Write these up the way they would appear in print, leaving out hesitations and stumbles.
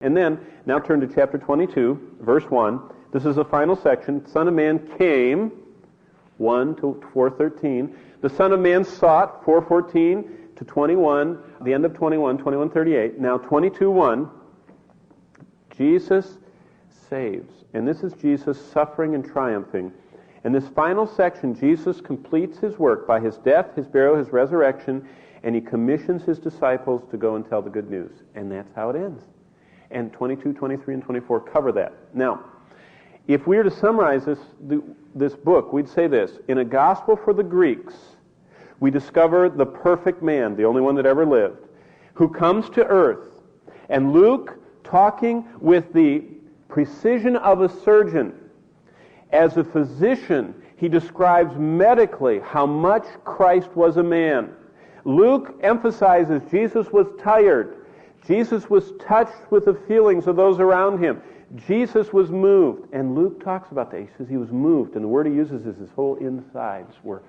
And then, now turn to chapter 22, verse 1. This is the final section. Son of Man came, 1 to 4:13. The Son of Man sought, 4:14 to 21, the end of 21, 21:38. Now 22:1, Jesus saves. And this is Jesus suffering and triumphing. In this final section, Jesus completes his work by his death, his burial, his resurrection, and he commissions his disciples to go and tell the good news. And that's how it ends. And 22, 23, and 24 cover that. Now, if we were to summarize this book, we'd say this. In a gospel for the Greeks, we discover the perfect man, the only one that ever lived, who comes to earth. And Luke, talking with the precision of a surgeon, as a physician, he describes medically how much Christ was a man. Luke emphasizes Jesus was tired. Jesus was touched with the feelings of those around him. Jesus was moved. And Luke talks about that. He says he was moved. And the word he uses is his whole insides were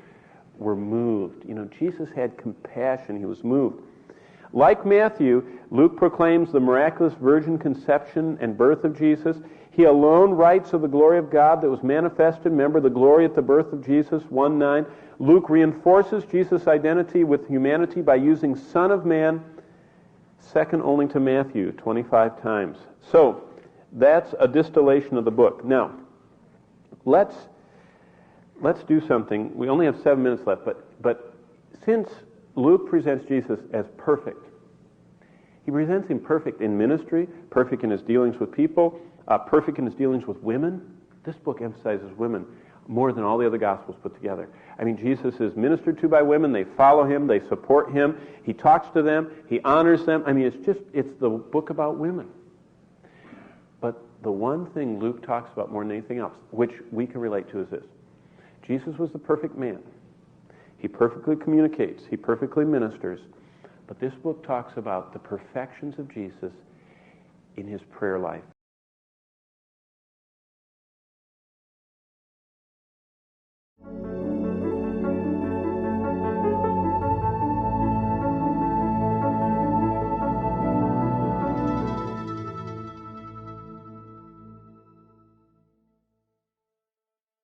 moved. You know, Jesus had compassion. He was moved. Like Matthew, Luke proclaims the miraculous virgin conception and birth of Jesus. He alone writes of the glory of God that was manifested. Remember the glory at the birth of Jesus, 1:9. Luke reinforces Jesus' identity with humanity by using Son of Man, second only to Matthew, 25 times. So, that's a distillation of the book. Now, let's do something. We only have 7 minutes left, but since Luke presents Jesus as perfect, he presents him perfect in ministry, perfect in his dealings with people, perfect in his dealings with women. This book emphasizes women more than all the other Gospels put together. I mean, Jesus is ministered to by women. They follow him. They support him. He talks to them. He honors them. I mean, it's the book about women. But the one thing Luke talks about more than anything else, which we can relate to, is this. Jesus was the perfect man. He perfectly communicates. He perfectly ministers. But this book talks about the perfections of Jesus in his prayer life.